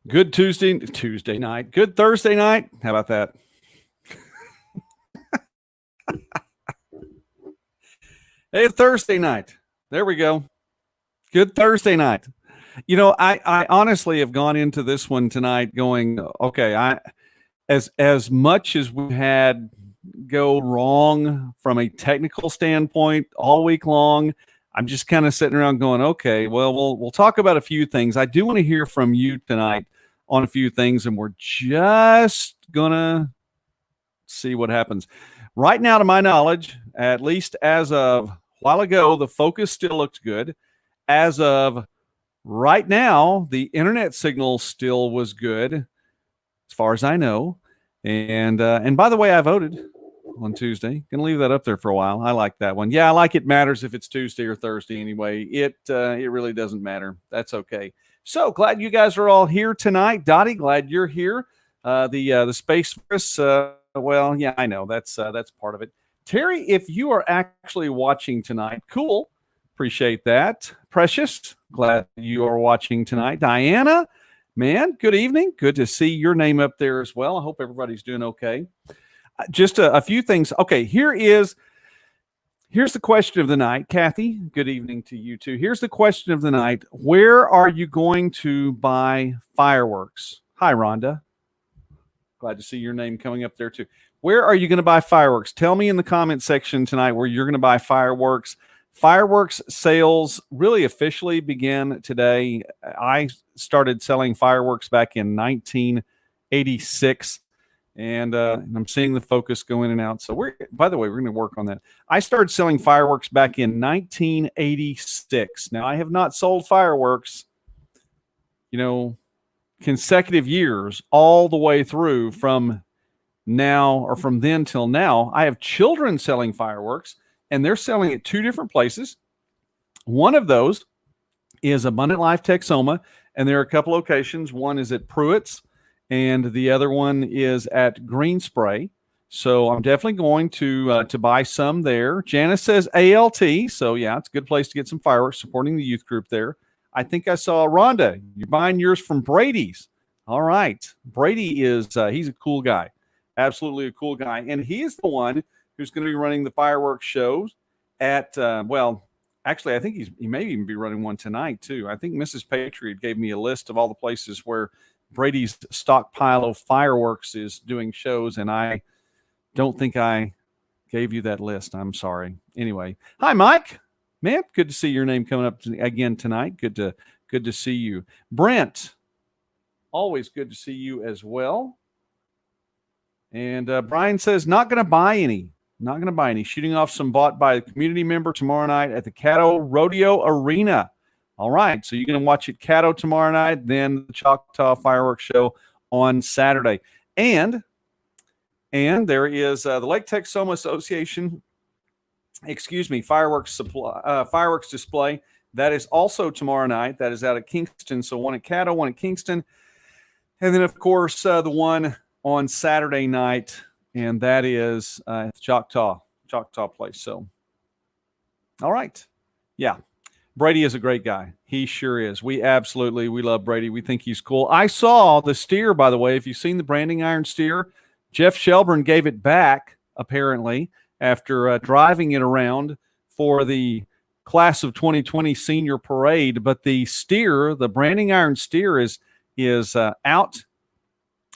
Good Tuesday night. Good Thursday night. How about that? Hey, Thursday night. There we go. Good Thursday night. I honestly have gone into this one tonight going, okay, as much as we had go wrong from a technical standpoint all week long, I'm just kind of sitting around going, okay, well, we'll talk about a few things. I do want to hear from you tonight on a few things, and we're just gonna see what happens. Right now, to my knowledge, at least as of a while ago, the focus still looks good. As of right now, the internet signal still was good, as far as I know. And by the way, I voted on Tuesday. Gonna leave that up there for a while. I like that one. Yeah, I like it matters if it's Tuesday or Thursday anyway. It really doesn't matter. That's okay. So glad you guys are all here tonight. Dottie, glad you're here. The Space Force. Well, yeah, I know that's part of it. Terry, if you are actually watching tonight, cool. Appreciate that. Precious, glad you are watching tonight. Diana, man, good evening. Good to see your name up there as well. I hope everybody's doing okay. Just a few things. Okay, here's the question of the night. Kathy, good evening to you too. Here's the question of the night. Where are you going to buy fireworks? Hi, Rhonda. Glad to see your name coming up there too. Where are you going to buy fireworks? Tell me in the comment section tonight where you're going to buy fireworks. Fireworks sales really officially began today. I started selling fireworks back in 1986. And I'm seeing the focus go in and out. So by the way, we're going to work on that. I started selling fireworks back in 1986. Now, I have not sold fireworks, consecutive years all the way through from now or from then till now. I have children selling fireworks, and they're selling at two different places. One of those is Abundant Life Texoma, and there are a couple locations. One is at Pruitt's, and the other one is at Green Spray. So I'm definitely going to buy some there. Janice says ALT. So, yeah, it's a good place to get some fireworks, supporting the youth group there. I think I saw Rhonda. You're buying yours from Brady's. All right. Brady is he's a cool guy. Absolutely a cool guy. And he is the one who's going to be running the fireworks shows at, actually, I think he may even be running one tonight, too. I think Mrs. Patriot gave me a list of all the places where Brady's stockpile of fireworks is doing shows, and I don't think I gave you that list. I'm sorry. Anyway, hi, Mike. Man, good to see your name coming up again tonight. Good to see you. Brent, always good to see you as well. And Brian says, not going to buy any. Not going to buy any. Shooting off some bought by a community member tomorrow night at the Caddo Rodeo Arena. All right, so you're going to watch it Caddo tomorrow night, then the Choctaw Fireworks Show on Saturday. And there is the Lake Texoma Association, fireworks display. That is also tomorrow night. That is out at Kingston. So one at Caddo, one at Kingston. And then, of course, the one on Saturday night, and that is at the Choctaw place. So, all right. Yeah. Brady is a great guy. He sure is. We love Brady. We think he's cool. I saw the steer, by the way. If you've seen the branding iron steer, Jeff Shelburne gave it back, apparently, after driving it around for the class of 2020 senior parade. But the steer, the branding iron steer is out,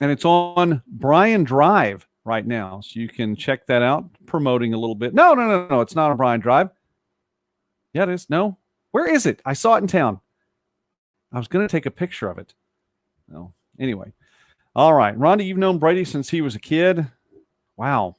and it's on Bryan Drive right now. So you can check that out, promoting a little bit. No. It's not on Bryan Drive. Yeah, it is. No. Where is it? I saw it in town. I was going to take a picture of it. No. Anyway. All right. Rhonda, you've known Brady since he was a kid. Wow.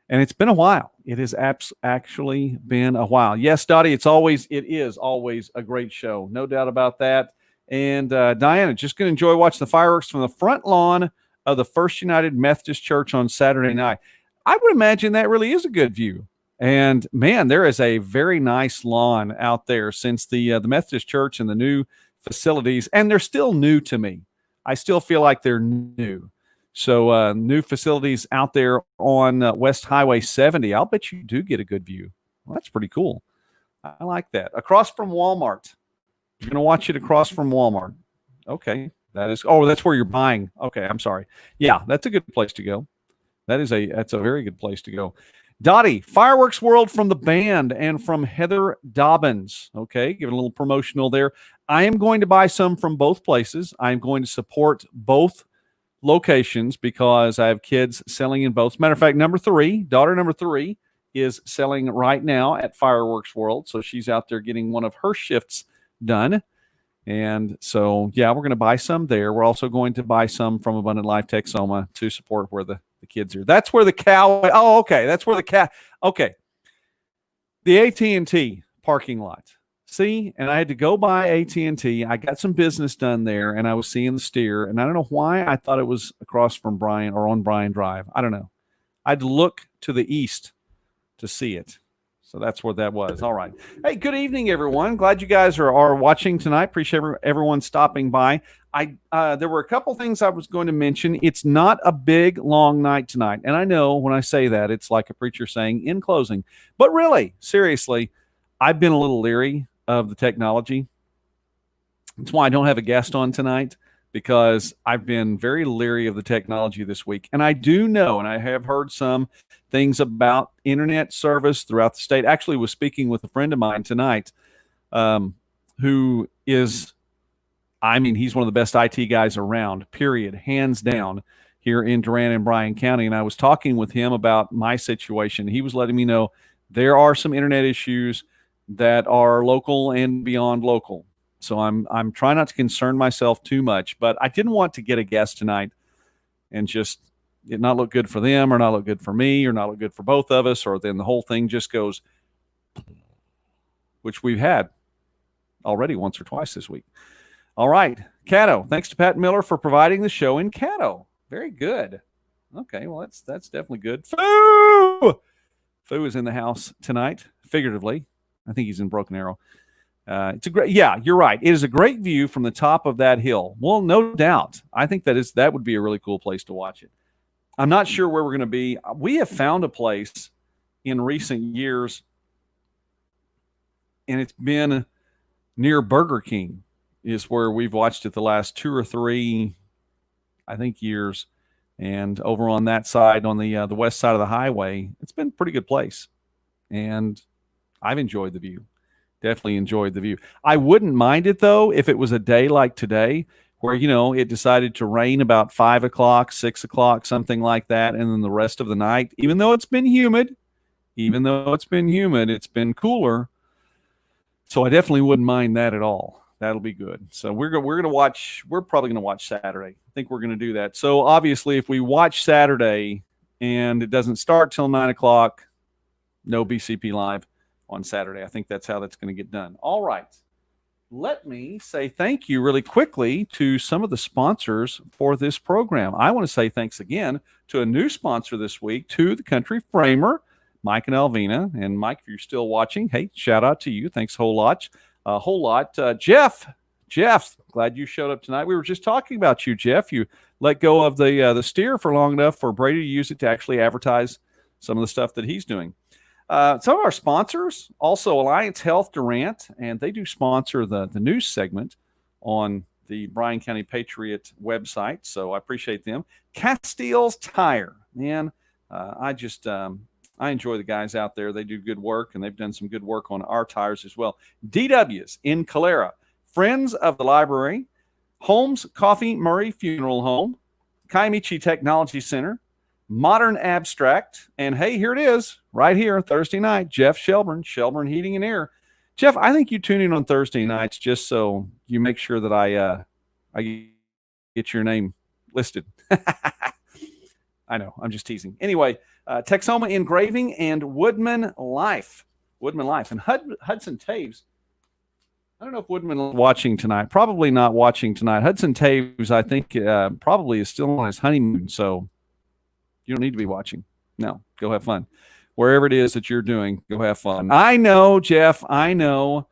And it's been a while. It has actually been a while. Yes, Dottie, it is always a great show. No doubt about that. And Diana, just going to enjoy watching the fireworks from the front lawn of the First United Methodist Church on Saturday night. I would imagine that really is a good view. And, man, there is a very nice lawn out there since the Methodist Church and the new facilities, and they're still new to me. I still feel like they're new. So new facilities out there on West Highway 70. I'll bet you do get a good view. Well, that's pretty cool. I like that. Across from Walmart. You're going to watch it across from Walmart. Okay. that's where you're buying. Okay, I'm sorry. Yeah, that's a good place to go. That's a very good place to go. Dottie, Fireworks World from the band and from Heather Dobbins. Okay, giving a little promotional there. I am going to buy some from both places. I'm going to support both locations because I have kids selling in both. Matter of fact, daughter number three, is selling right now at Fireworks World. So she's out there getting one of her shifts done. And so, yeah, we're going to buy some there. We're also going to buy some from Abundant Life Texoma to support where the kids are. That's where the cow. Oh, okay. That's where the cat. Okay. The AT&T parking lot. See, and I had to go by AT&T. I got some business done there, and I was seeing the steer. And I don't know why I thought it was across from Bryan or on Bryan Drive. I don't know. I'd look to the east to see it. So that's what that was. All right. Hey, good evening, everyone. Glad you guys are watching tonight. Appreciate everyone stopping by. There were a couple things I was going to mention. It's not a big, long night tonight. And I know when I say that, it's like a preacher saying in closing. But really, seriously, I've been a little leery of the technology. That's why I don't have a guest on tonight, because I've been very leery of the technology this week. And I do know, and I have heard some things about internet service throughout the state. Actually was speaking with a friend of mine tonight who is, he's one of the best IT guys around, period, hands down, here in Durant and Bryan County. And I was talking with him about my situation. He was letting me know there are some internet issues that are local and beyond local. So I'm trying not to concern myself too much, but I didn't want to get a guest tonight and just it not look good for them, or not look good for me, or not look good for both of us, or then the whole thing just goes, which we've had already once or twice this week. All right, Caddo. Thanks to Pat Miller for providing the show in Caddo. Very good. Okay, well that's definitely good. Foo is in the house tonight, figuratively. I think he's in Broken Arrow. It's a great, yeah, you're right. It is a great view from the top of that hill. Well, no doubt. I think that would be a really cool place to watch it. I'm not sure where we're going to be. We have found a place in recent years, and it's been near Burger King, is where we've watched it the last 2 or 3, I think, years. And over on that side, on the west side of the highway, it's been a pretty good place. And I've enjoyed the view. Definitely enjoyed the view. I wouldn't mind it, though, if it was a day like today where, it decided to rain about 5 o'clock, 6 o'clock, something like that. And then the rest of the night, even though it's been humid, it's been cooler. So I definitely wouldn't mind that at all. That'll be good. So we're probably going to watch Saturday. I think we're going to do that. So obviously, if we watch Saturday and it doesn't start till 9 o'clock, no BCP Live on Saturday. I think that's how that's going to get done. All right. Let me say thank you really quickly to some of the sponsors for this program. I want to say thanks again to a new sponsor this week, to the Country Framer, Mike and Alvina. And Mike, if you're still watching, hey, shout out to you. Thanks a whole lot. Jeff, glad you showed up tonight. We were just talking about you, Jeff. You let go of the steer for long enough for Brady to use it to actually advertise some of the stuff that he's doing. Some of our sponsors, also Alliance Health Durant, and they do sponsor the news segment on the Bryan County Patriot website, so I appreciate them. Castile's Tire, man, I enjoy the guys out there. They do good work, and they've done some good work on our tires as well. DW's in Calera, Friends of the Library, Holmes Coffee Murray Funeral Home, Kaimichi Technology Center, Modern Abstract, and hey, here it is, right here, Thursday night, Jeff Shelburne Heating and Air. Jeff, I think you tune in on Thursday nights just so you make sure that I get your name listed. I know, I'm just teasing. Anyway, Texoma Engraving and Woodman Life. And Hudson Taves. I don't know if Woodman is watching tonight. Probably not watching tonight. Hudson Taves, I think, probably is still on his honeymoon, so you don't need to be watching. No, go have fun. Wherever it is that you're doing, go have fun. I know, Jeff. I know.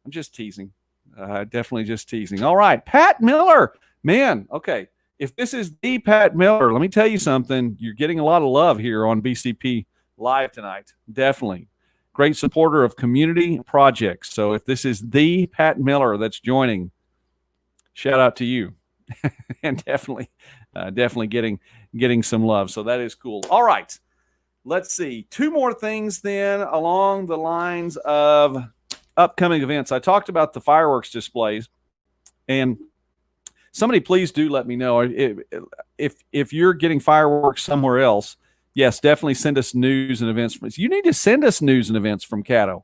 I'm just teasing. Definitely just teasing. All right. Pat Miller. Man, okay. If this is the Pat Miller, let me tell you something. You're getting a lot of love here on BCP Live tonight. Definitely. Great supporter of community projects. So if this is the Pat Miller that's joining, shout out to you. and definitely getting some love. So that is cool. All right. Let's see. Two more things then along the lines of upcoming events. I talked about the fireworks displays, and somebody please do let me know if you're getting fireworks somewhere else. Yes, definitely send us news and events. You need to send us news and events from Caddo.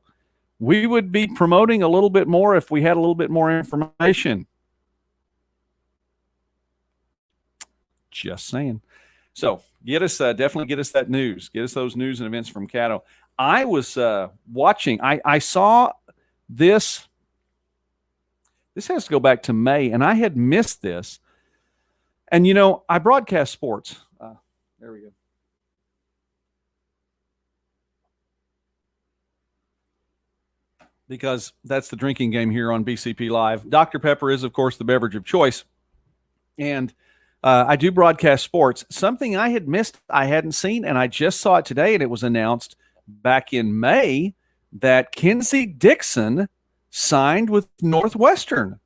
We would be promoting a little bit more if we had a little bit more information. Just saying. So definitely get us that news. Get us those news and events from Caddo. I was watching. I saw this. This has to go back to May, and I had missed this. And I broadcast sports. There we go. Because that's the drinking game here on BCP Live. Dr. Pepper is, of course, the beverage of choice. And I do broadcast sports. Something I had missed, I hadn't seen, and I just saw it today, and it was announced back in May that Kinsey Dixon signed with Northwestern.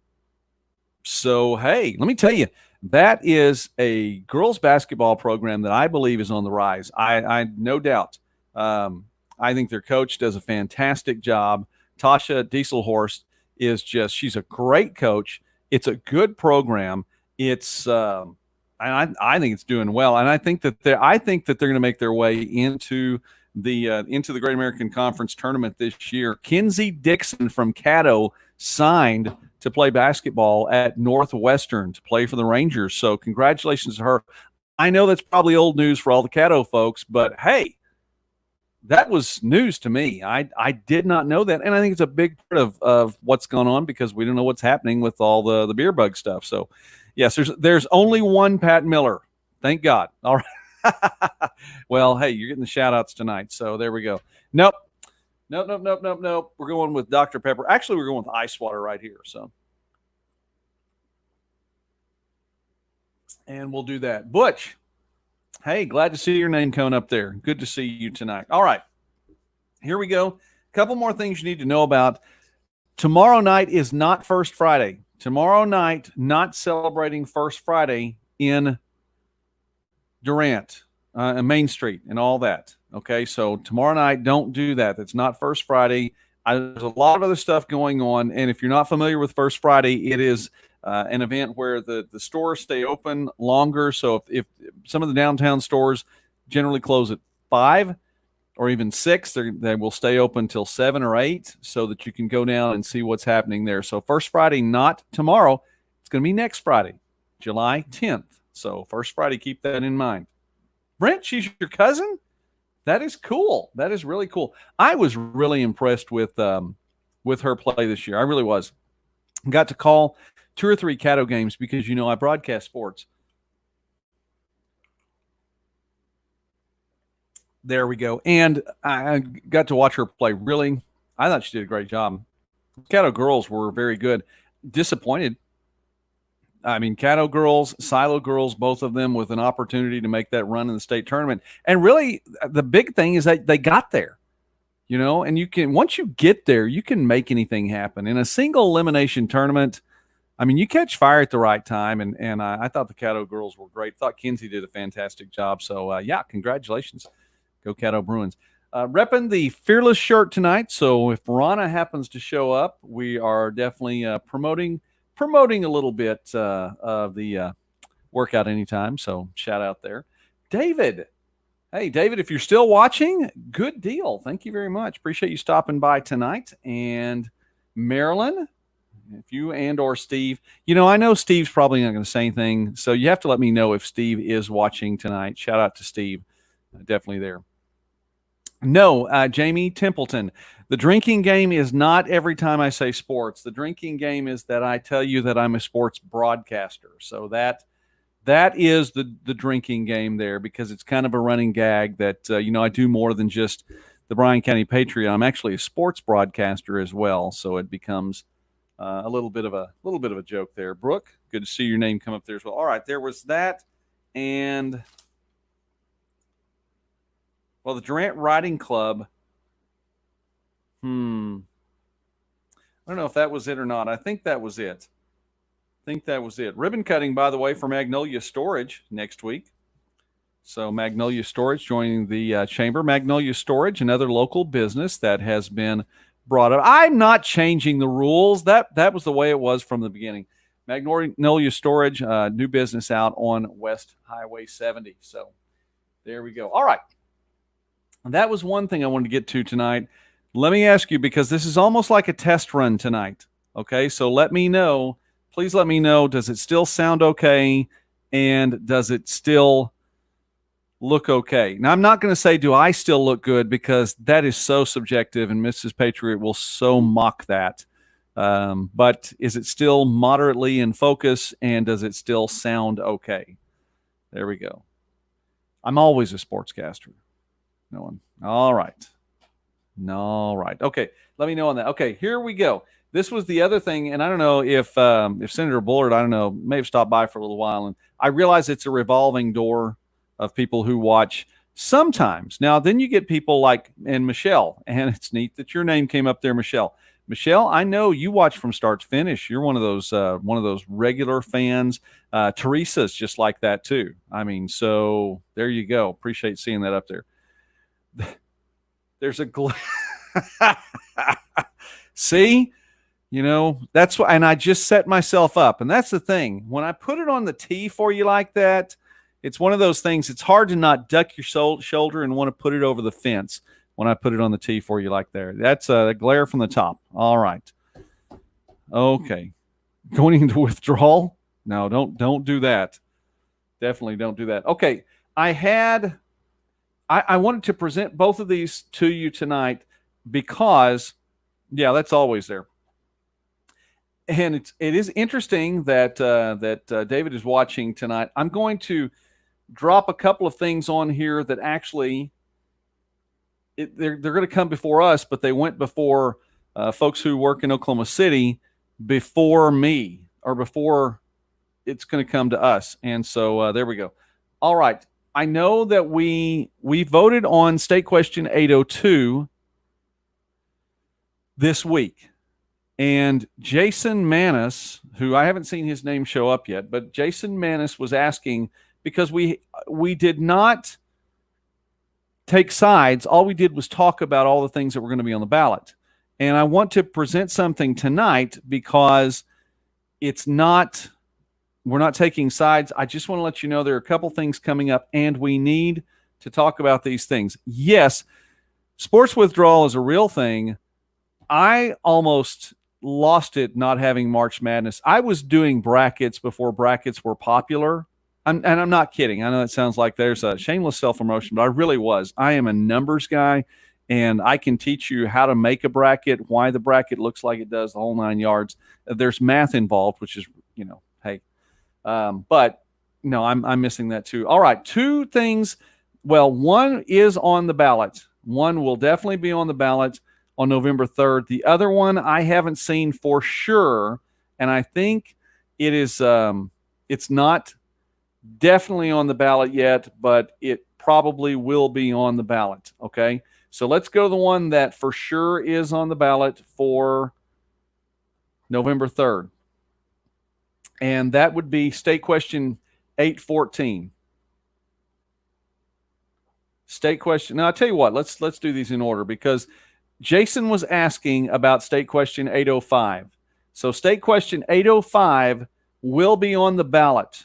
So, hey, let me tell you, that is a girls basketball program that I believe is on the rise. I no doubt. I think their coach does a fantastic job. Tasha Dieselhorst she's a great coach. It's a good program. It's I think it's doing well, and I think that they're going to make their way into the Great American Conference tournament this year. Kinsey Dixon from Caddo signed to play basketball at Northwestern to play for the Rangers. So congratulations to her. I know that's probably old news for all the Caddo folks, but hey, that was news to me. I did not know that, and I think it's a big part of what's going on because we don't know what's happening with all the beer bug stuff. So, yes, there's only one Pat Miller. Thank God. All right. Well, hey, you're getting the shout-outs tonight, so there we go. Nope. We're going with Dr. Pepper. Actually, we're going with ice water right here. So, and we'll do that. Butch, hey, glad to see your name coming up there. Good to see you tonight. All right, here we go. A couple more things you need to know about. Tomorrow night is not First Friday. Tomorrow night, not celebrating First Friday in Durant, Main Street, and all that. Okay, so tomorrow night, don't do that. That's not First Friday. There's a lot of other stuff going on, and if you're not familiar with First Friday, it is an event where the stores stay open longer. So if some of the downtown stores generally close at 5 or even 6, they will stay open till 7 or 8 so that you can go down and see what's happening there. So First Friday, not tomorrow. It's going to be next Friday, July 10th. So First Friday, keep that in mind. Brent, she's your cousin? That is cool. That is really cool. I was really impressed with her play this year. I really was. Got to call 2 or 3 Caddo games because, I broadcast sports. There we go. And I got to watch her play. Really, I thought she did a great job. Caddo girls were very good. Disappointed. I mean, Caddo girls, Silo girls, both of them with an opportunity to make that run in the state tournament. And really, the big thing is that they got there, and once you get there, you can make anything happen. In a single elimination tournament, I mean, you catch fire at the right time, and I thought the Caddo girls were great. Thought Kinsey did a fantastic job. So, yeah, congratulations. Go Caddo Bruins. Repping the Fearless shirt tonight. So if Rana happens to show up, we are definitely promoting a little bit of the workout anytime. So shout out there. David. Hey, David, if you're still watching, good deal. Thank you very much. Appreciate you stopping by tonight. And Marilyn, if you or Steve, I know Steve's probably not going to say anything. So you have to let me know if Steve is watching tonight. Shout out to Steve. Definitely there. No, Jamie Templeton. The drinking game is not every time I say sports. The drinking game is that I tell you that I'm a sports broadcaster. So that is the drinking game there, because it's kind of a running gag that, I do more than just the Bryan County Patriot. I'm actually a sports broadcaster as well. So it becomes a little bit of a joke there. Brooke, good to see your name come up there as well. All right, there was that. And well, the Durant Riding Club. I don't know if that was it or not. I think that was it. think that was it. Ribbon cutting, by the way, for Magnolia Storage next week. So Magnolia Storage joining the chamber. Magnolia Storage, another local business that has been brought up. I'm not changing the rules. That was the way it was from the beginning. Magnolia Storage, new business out on West Highway 70. So there we go. All right. That was one thing I wanted to get to tonight. Let me ask you, because this is almost like a test run tonight. Okay, so let me know. Please let me know. Does it still sound okay? And does it still look okay? Now, I'm not going to say, do I still look good? Because that is so subjective, and Mrs. Patriot will so mock that. But is it still moderately in focus, and does it still sound okay? There we go. I'm always a sportscaster. No one. All right. All right. Okay. Let me know on that. Okay. Here we go. This was the other thing, and I don't know if Senator Bullard, I don't know, may have stopped by for a little while, and I realize it's a revolving door of people who watch sometimes. Now, then you get people like, and Michelle, and it's neat that your name came up there, Michelle. Michelle, I know you watch from start to finish. You're one of those regular fans. Teresa's just like that too. I mean, so there you go. Appreciate seeing that up there. There's a see, that's why, and I just set myself up, and that's the thing. When I put it on the tee for you like that, it's one of those things. It's hard to not duck your shoulder and want to put it over the fence when I put it on the tee for you like there. That's a glare from the top. All right. Okay. Going into withdrawal? No, don't do that. Definitely don't do that. Okay. I wanted to present both of these to you tonight because, yeah, that's always there. And it is interesting that David is watching tonight. I'm going to drop a couple of things on here that actually they're going to come before us, but they went before folks who work in Oklahoma City before me, or before it's going to come to us. And so there we go. All right. I know that we voted on State Question 802 this week. And Jason Manis, who I haven't seen his name show up yet, but Jason Manis was asking, because we did not take sides. All we did was talk about all the things that were going to be on the ballot. And I want to present something tonight because we're not taking sides. I just want to let you know there are a couple things coming up, and we need to talk about these things. Yes, sports withdrawal is a real thing. I almost lost it not having March Madness. I was doing brackets before brackets were popular. And I'm not kidding. I know it sounds like there's a shameless self-promotion, but I really was. I am a numbers guy, and I can teach you how to make a bracket, why the bracket looks like it does, the whole 9 yards. There's math involved, which is, hey. But no, I'm missing that too. All right, two things. Well, one is on the ballot. One will definitely be on the ballot on November 3rd. The other one I haven't seen for sure, and I think it is. It's not definitely on the ballot yet, but it probably will be on the ballot. Okay, so let's go to the one that for sure is on the ballot for November 3rd. And that would be State Question 814. State Question. Now, I'll tell you what. Let's do these in order, because Jason was asking about State Question 805. So State Question 805 will be on the ballot.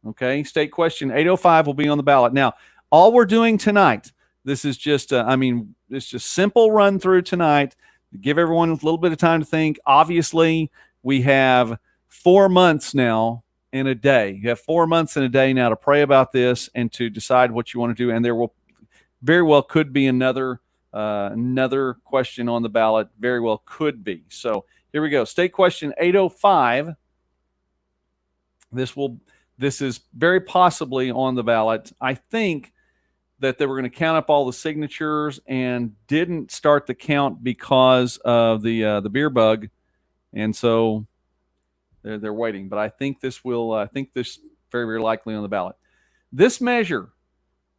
Okay? State Question 805 will be on the ballot. Now, all we're doing tonight, this is just, it's just simple run through tonight. Give everyone a little bit of time to think. Obviously, we have 4 months now in a day. You have 4 months in a day now to pray about this and to decide what you want to do. And there will very well could be another question on the ballot. Very well could be. So here we go. State Question 805. This is very possibly on the ballot. I think that they were going to count up all the signatures and didn't start the count because of the beer bug, and so they're waiting. But I think this very, very likely on the ballot. This measure,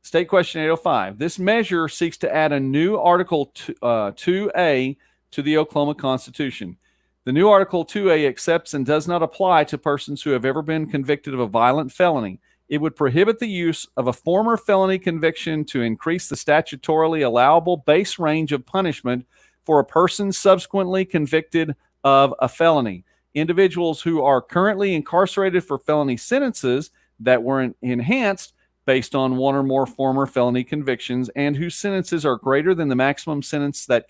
State Question 805, this measure seeks to add a new Article 2A to the Oklahoma Constitution. The new Article 2A accepts and does not apply to persons who have ever been convicted of a violent felony. It would prohibit the use of a former felony conviction to increase the statutorily allowable base range of punishment for a person subsequently convicted of a felony. Individuals who are currently incarcerated for felony sentences that were enhanced based on one or more former felony convictions and whose sentences are greater than the maximum sentence that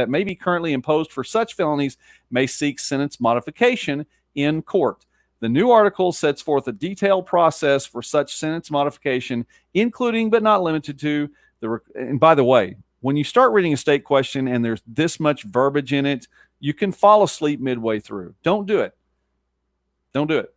may be currently imposed for such felonies may seek sentence modification in court. The new article sets forth a detailed process for such sentence modification, including but not limited to and by the way, when you start reading a state question and there's this much verbiage in it, you can fall asleep midway through. Don't do it. Don't do it.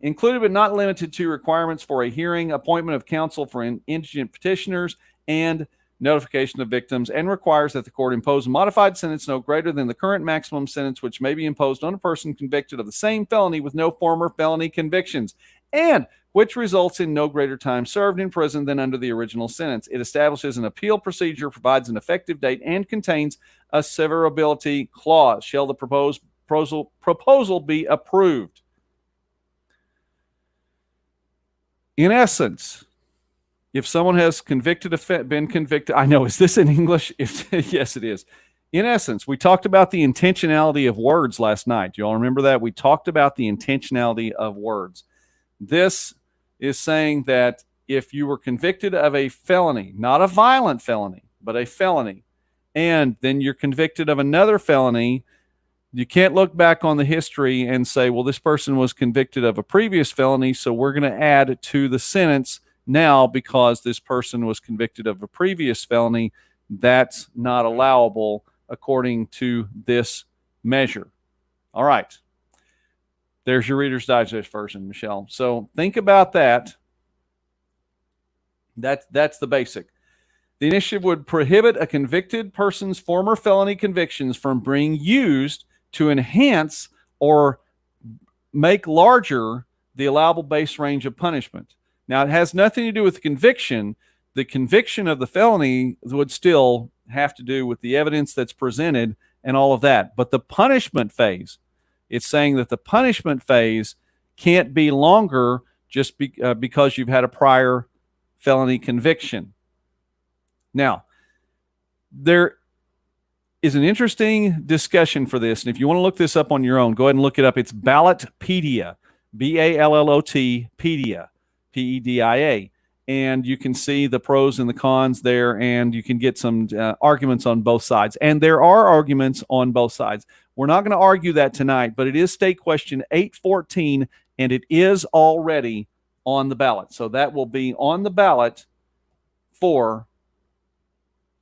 Included but not limited to requirements for a hearing, appointment of counsel for indigent petitioners, and notification of victims, and requires that the court impose a modified sentence no greater than the current maximum sentence which may be imposed on a person convicted of the same felony with no former felony convictions, and which results in no greater time served in prison than under the original sentence. It establishes an appeal procedure, provides an effective date, and contains a severability clause. Shall the proposal be approved? In essence, if someone has been convicted, I know, is this in English? Yes, it is. In essence, we talked about the intentionality of words last night. Do you all remember that? We talked about the intentionality of words. This is saying that if you were convicted of a felony, not a violent felony, but a felony, and then you're convicted of another felony, you can't look back on the history and say, well, this person was convicted of a previous felony, so we're going to add to the sentence now because this person was convicted of a previous felony. That's not allowable according to this measure. All right. There's your Reader's Digest version, Michelle. So think about that. That's the basic. The initiative would prohibit a convicted person's former felony convictions from being used to enhance or make larger the allowable base range of punishment. Now, it has nothing to do with the conviction. The conviction of the felony would still have to do with the evidence that's presented and all of that. But the punishment phase, it's saying that the punishment phase can't be longer just because you've had a prior felony conviction. Now, there is an interesting discussion for this. And if you want to look this up on your own, go ahead and look it up. It's Ballotpedia, Ballot, Pedia, Pedia. And you can see the pros and the cons there, and you can get some arguments on both sides. And there are arguments on both sides. We're not going to argue that tonight, but it is State Question 814, and it is already on the ballot. So that will be on the ballot for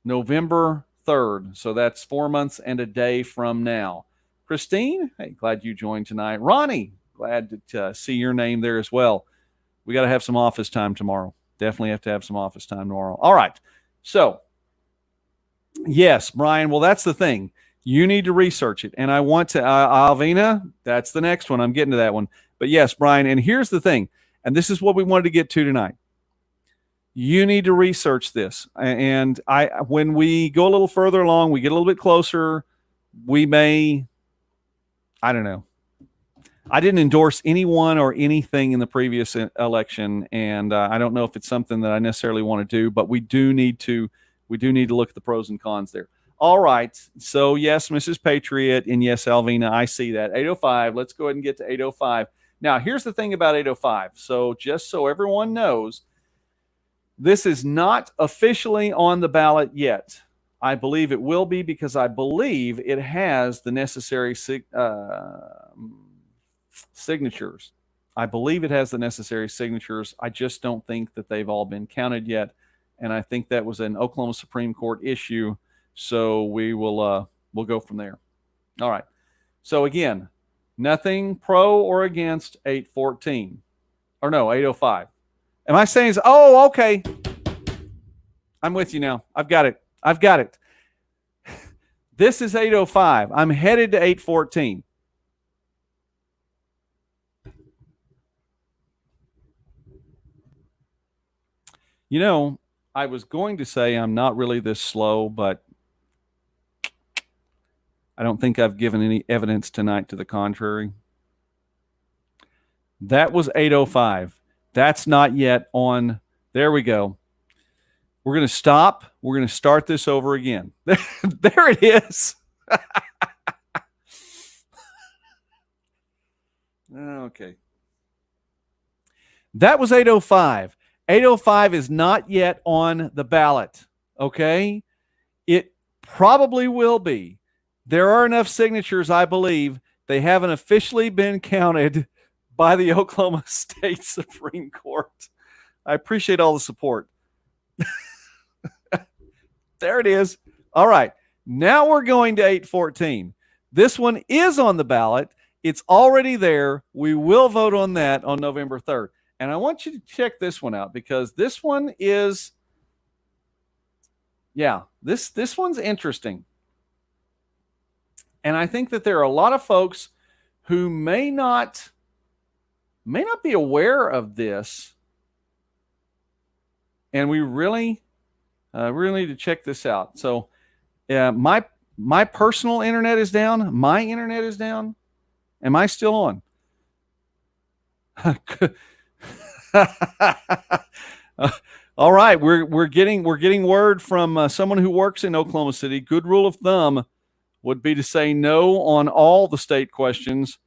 November 3rd. So that's 4 months and a day from now. Christine, hey, glad you joined tonight. Ronnie, glad to see your name there as well. We got to have some office time tomorrow. Definitely have to have some office time tomorrow. All right. So, yes, Brian, well, that's the thing. You need to research it. And I want to, Alvina, that's the next one. I'm getting to that one. But yes, Brian, and here's the thing. And this is what we wanted to get to tonight. You need to research this. And when we go a little further along, we get a little bit closer, we may, I don't know. I didn't endorse anyone or anything in the previous election, and I don't know if it's something that I necessarily want to do, but we do need to look at the pros and cons there. All right. So yes, Mrs. Patriot, and yes, Alvina, I see that. 805. Let's go ahead and get to 805. Now, here's the thing about 805. So just so everyone knows, this is not officially on the ballot yet. I believe it will be because I believe it has the necessary signatures. I believe it has the necessary signatures. I just don't think that they've all been counted yet. And I think that was an Oklahoma Supreme Court issue. So we'll go from there. All right. So again, nothing pro or against 814. Or no, 805. Am I saying, oh, okay. I'm with you now. I've got it. This is 805. I'm headed to 814. You know, I was going to say I'm not really this slow, but I don't think I've given any evidence tonight to the contrary. That was 8:05. That's not yet on. There we go. We're going to stop. We're going to start this over again. There it is. Okay. That was 8:05. 8:05 is not yet on the ballot. Okay. It probably will be. There are enough signatures, I believe. They haven't officially been counted by the Oklahoma State Supreme Court. I appreciate all the support. There it is. All right. Now we're going to 8:14. This one is on the ballot. It's already there. We will vote on that on November 3rd. And I want you to check this one out because this one is, this one's interesting. And I think that there are a lot of folks who may not be aware of this. And we really need to check this out. So my personal internet is down. My internet is down. Am I still on? All right, we're getting word from someone who works in Oklahoma City. Good rule of thumb would be to say no on all the state questions.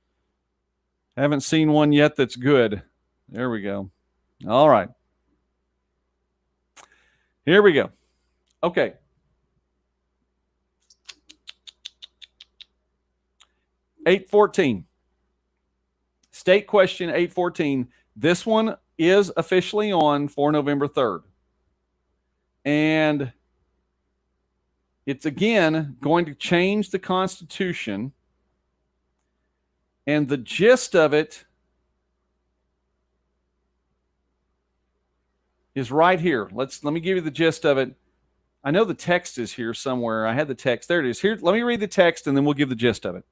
Haven't seen one yet that's good. There we go. All right. Here we go. Okay. $8.14. State question 814. This one is officially on for November 3rd. And it's again going to change the Constitution. And the gist of it is right here. Let me give you the gist of it. I know the text is here somewhere. I had the text. There it is. Here, let me read the text and then we'll give the gist of it.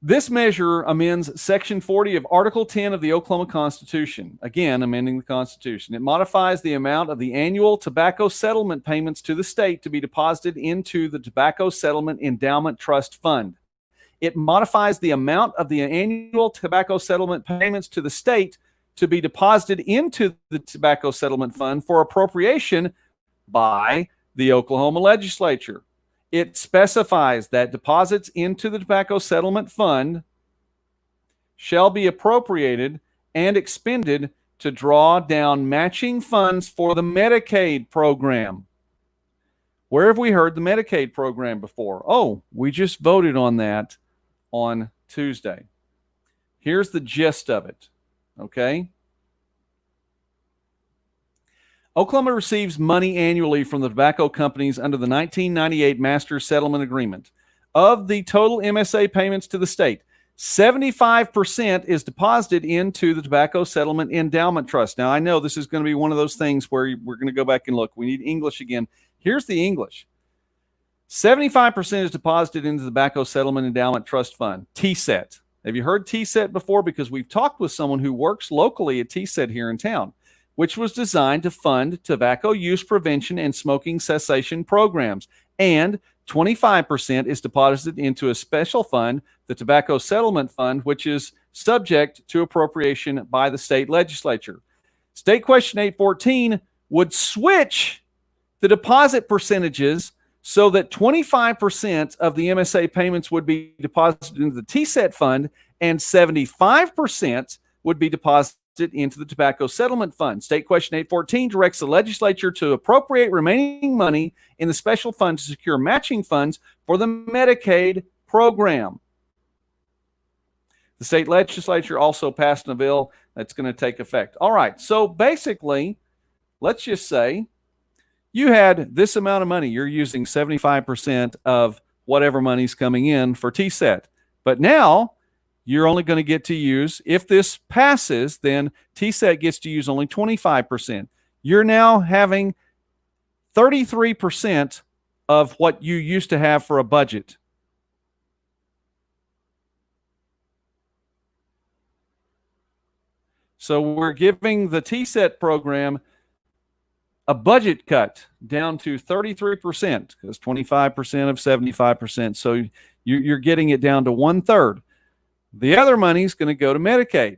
This measure amends Section 40 of Article 10 of the Oklahoma Constitution. Again, amending the Constitution. It modifies the amount of the annual tobacco settlement payments to the state to be deposited into the Tobacco Settlement Endowment Trust Fund. It modifies the amount of the annual tobacco settlement payments to the state to be deposited into the Tobacco Settlement Fund for appropriation by the Oklahoma legislature. It specifies that deposits into the Tobacco Settlement Fund shall be appropriated and expended to draw down matching funds for the Medicaid program. Where have we heard the Medicaid program before? Oh, we just voted on that on Tuesday. Here's the gist of it, okay? Oklahoma receives money annually from the tobacco companies under the 1998 Master Settlement Agreement. Of the total MSA payments to the state, 75% is deposited into the Tobacco Settlement Endowment Trust. Now, I know this is going to be one of those things where we're going to go back and look. We need English again. Here's the English. 75% is deposited into the Tobacco Settlement Endowment Trust Fund, TSET. Have you heard TSET before? Because we've talked with someone who works locally at TSET here in town, which was designed to fund tobacco use prevention and smoking cessation programs. And 25% is deposited into a special fund, the Tobacco Settlement Fund, which is subject to appropriation by the state legislature. State question 814 would switch the deposit percentages so that 25% of the MSA payments would be deposited into the TSET fund and 75% would be deposited into the Tobacco Settlement Fund. State question 814 directs the legislature to appropriate remaining money in the special fund to secure matching funds for the Medicaid program. The state legislature also passed a bill that's going to take effect. All right, so basically, let's just say you had this amount of money. You're using 75% of whatever money's coming in for TSET. But now you're only going to get to use, if this passes, then TSET gets to use only 25%. You're now having 33% of what you used to have for a budget. So we're giving the TSET program a budget cut down to 33%, because 25% of 75%. So you're getting it down to 1/3. The other money is going to go to Medicaid.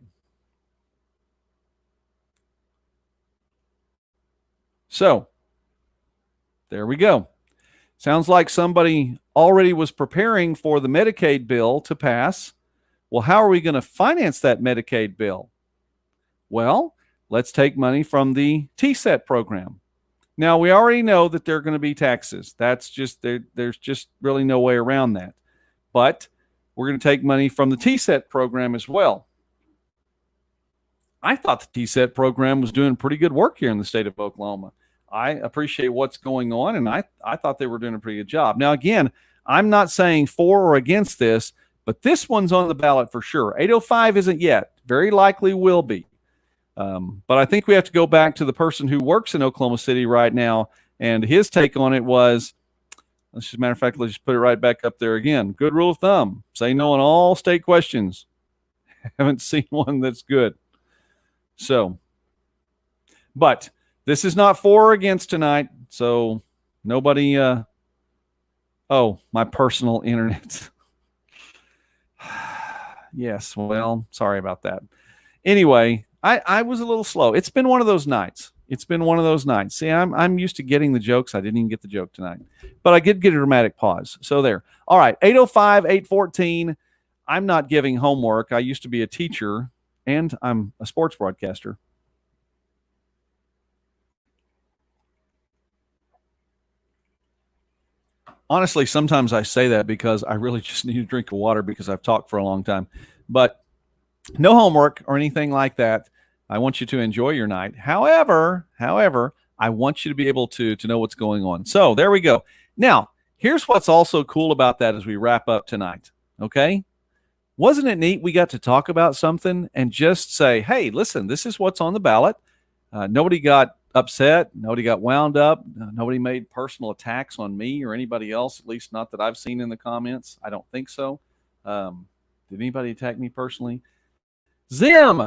So there we go. Sounds like somebody already was preparing for the Medicaid bill to pass. Well, how are we going to finance that Medicaid bill? Well, let's take money from the TSET program. Now, we already know that there are going to be taxes. That's just, there's just really no way around that. But we're going to take money from the TSET program as well. I thought the TSET program was doing pretty good work here in the state of Oklahoma. I appreciate what's going on, and I thought they were doing a pretty good job. Now, again, I'm not saying for or against this, but this one's on the ballot for sure. 805 isn't yet. Very likely will be. But I think we have to go back to the person who works in Oklahoma City right now, and his take on it was, as a matter of fact, let's just put it right back up there again. Good rule of thumb. Say no on all state questions. Haven't seen one that's good. So, but this is not for or against tonight, so nobody, oh, my personal internet. Yes, well, sorry about that. Anyway, I was a little slow. It's been one of those nights. See, I'm used to getting the jokes. I didn't even get the joke tonight. But I did get a dramatic pause. So there. All right, 805, 814. I'm not giving homework. I used to be a teacher, and I'm a sports broadcaster. Honestly, sometimes I say that because I really just need a drink of water because I've talked for a long time. But no homework or anything like that. I want you to enjoy your night. However, I want you to be able to know what's going on. So there we go. Now, here's what's also cool about that as we wrap up tonight. Okay? Wasn't it neat we got to talk about something and just say, hey, listen, this is what's on the ballot. Nobody got upset. Nobody got wound up. Nobody made personal attacks on me or anybody else, at least not that I've seen in the comments. I don't think so. Did anybody attack me personally? Zim,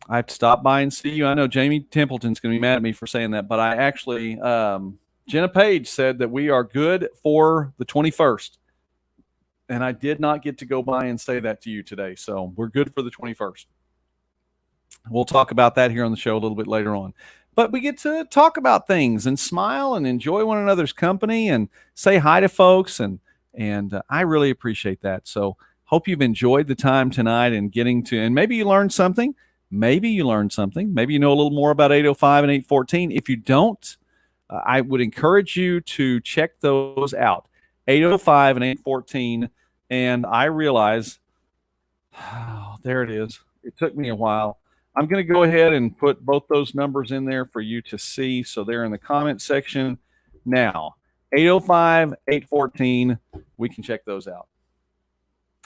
I have to stop by and see you. I know Jamie Templeton's going to be mad at me for saying that, but I actually, Jenna Page said that we are good for the 21st. And I did not get to go by and say that to you today. So we're good for the 21st. We'll talk about that here on the show a little bit later on. But we get to talk about things and smile and enjoy one another's company and say hi to folks. And I really appreciate that. So hope you've enjoyed the time tonight and getting to, and maybe you learned something. Maybe you know a little more about 805 and 814. If you don't, I would encourage you to check those out. 805 and 814. And I realize, oh, there it is. It took me a while. I'm going to go ahead and put both those numbers in there for you to see. So they're in the comment section now. 805, 814. We can check those out.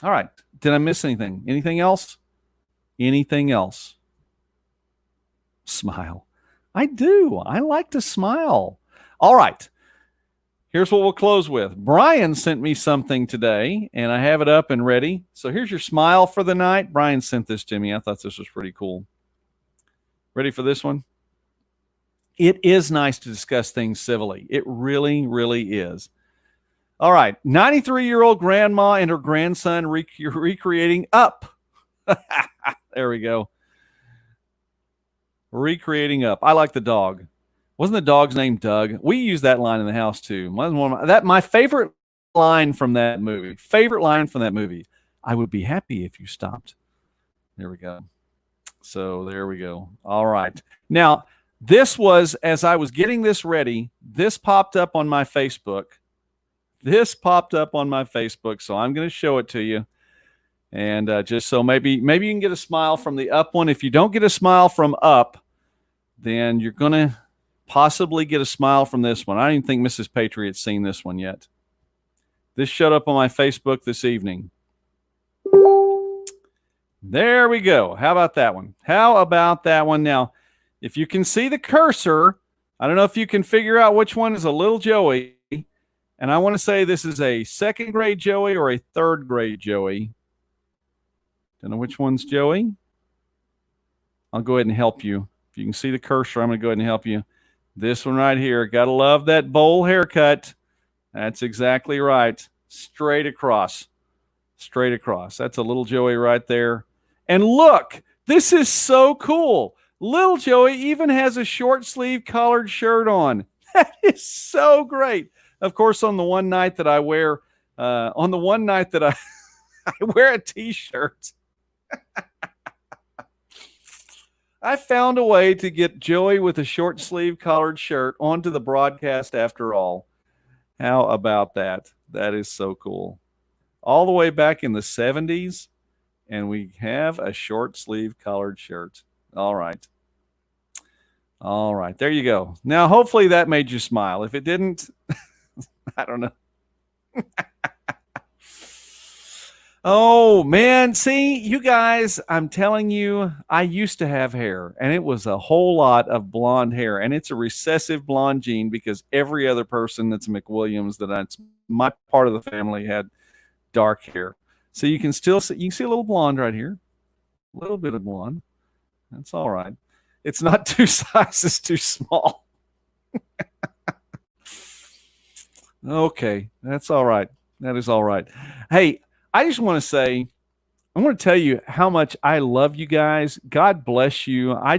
All right. Did I miss anything? Anything else? Smile. I do. I like to smile. All right. Here's what we'll close with. Bryan sent me something today, and I have it up and ready. So here's your smile for the night. Bryan sent this to me. I thought this was pretty cool. Ready for this one? It is nice to discuss things civilly. It really, really is. All right. 93-year-old grandma and her grandson recreating Up. There we go. Recreating Up. I like the dog. Wasn't the dog's name Doug? We use that line in the house too. My favorite line from that movie. I would be happy if you stopped. There we go. So there we go. All right. Now, this was, as I was getting this ready, this popped up on my Facebook. So I'm going to show it to you. And just so maybe you can get a smile from the Up one. If you don't get a smile from Up, then you're going to possibly get a smile from this one. I don't even think Mrs. Patriot's seen this one yet. This showed up on my Facebook this evening. There we go. How about that one? Now, if you can see the cursor, I don't know if you can figure out which one is a little Joey. And I want to say this is a second grade Joey or a third grade Joey. Don't know which one's Joey. I'll go ahead and help you. If you can see the cursor, I'm going to go ahead and help you. This one right here. Got to love that bowl haircut. That's exactly right. Straight across. Straight across. That's a little Joey right there. And look, this is so cool. Little Joey even has a short sleeve collared shirt on. That is so great. Of course, on the one night that I wear, I wear a t-shirt. I found a way to get Joey with a short sleeve collared shirt onto the broadcast after all. How about that? That is so cool. All the way back in the 70s, and we have a short sleeve collared shirt. All right. All right. There you go. Now, hopefully that made you smile. If it didn't, I don't know. Oh, man. See, you guys, I'm telling you, I used to have hair, and it was a whole lot of blonde hair, and it's a recessive blonde gene because every other person that's McWilliams that's my part of the family had dark hair. So you can still see, you can see a little blonde right here, a little bit of blonde. That's all right. It's not 2 sizes too small. Okay, that's all right. That is all right. Hey, I just want to say, I want to tell you how much I love you guys. God bless you. I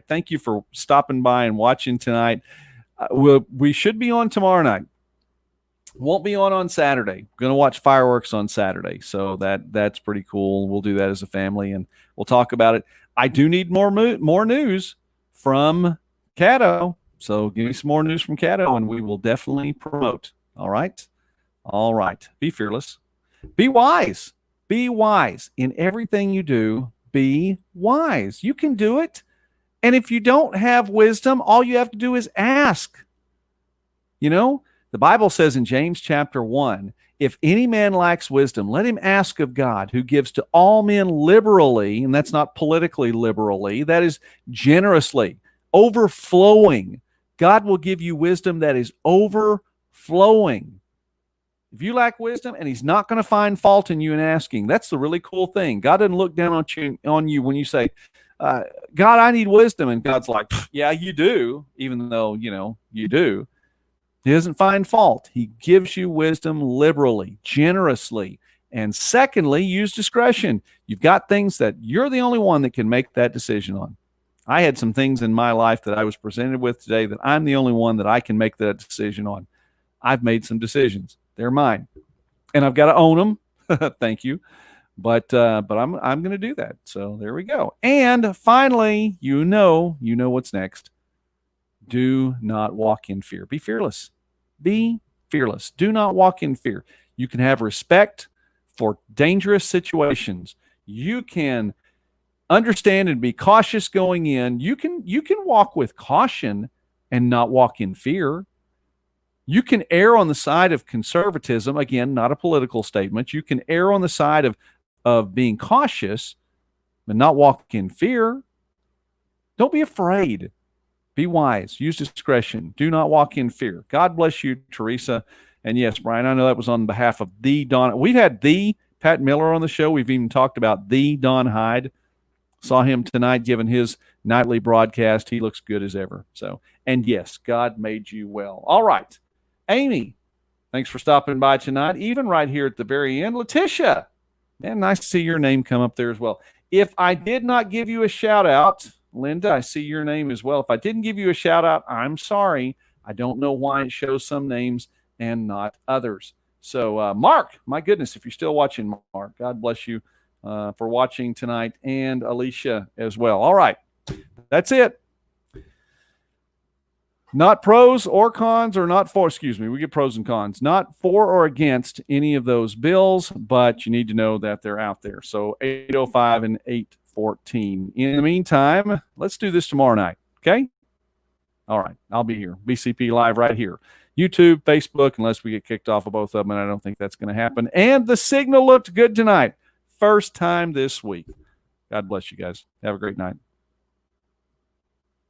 thank you for stopping by and watching tonight. We should be on tomorrow night. Won't be on Saturday. Going to watch fireworks on Saturday. So that's pretty cool. We'll do that as a family and we'll talk about it. I do need more news from Caddo. So give me some more news from Caddo and we will definitely promote. All right. All right. Be fearless. Be wise. Be wise in everything you do. Be wise. You can do it. And if you don't have wisdom, all you have to do is ask. You know, the Bible says in James chapter 1, if any man lacks wisdom, let him ask of God, who gives to all men liberally, and that's not politically liberally, that is generously, overflowing. God will give you wisdom that is overflowing. If you lack wisdom, and he's not going to find fault in you in asking, that's the really cool thing. God doesn't look down on you when you say, God, I need wisdom. And God's like, yeah, you do, even though, you do. He doesn't find fault. He gives you wisdom liberally, generously. And secondly, use discretion. You've got things that you're the only one that can make that decision on. I had some things in my life that I was presented with today that I'm the only one that I can make that decision on. I've made some decisions. They're mine, and I've got to own them. Thank you, but I'm going to do that. So there we go. And finally, you know what's next. Do not walk in fear. Be fearless. Be fearless. Do not walk in fear. You can have respect for dangerous situations. You can understand and be cautious going in. You can walk with caution and not walk in fear. You can err on the side of conservatism. Again, not a political statement. You can err on the side of being cautious, but not walk in fear. Don't be afraid. Be wise. Use discretion. Do not walk in fear. God bless you, Teresa. And yes, Brian, I know that was on behalf of the Don. We've had the Pat Miller on the show. We've even talked about the Don Hyde. Saw him tonight giving his nightly broadcast. He looks good as ever. So, and yes, God made you well. All right. Amy, thanks for stopping by tonight, even right here at the very end. Letitia, man, nice to see your name come up there as well. If I did not give you a shout out, Linda, I see your name as well. If I didn't give you a shout out, I'm sorry. I don't know why it shows some names and not others. So, Mark, my goodness, if you're still watching, Mark, God bless you for watching tonight, and Alicia as well. All right, that's it. Not pros or cons, or not for, we get pros and cons. Not for or against any of those bills, but you need to know that they're out there. So 8:05 and 8:14. In the meantime, let's do this tomorrow night, okay? All right, I'll be here. BCP Live right here. YouTube, Facebook, unless we get kicked off of both of them, and I don't think that's going to happen. And the signal looked good tonight. First time this week. God bless you guys. Have a great night.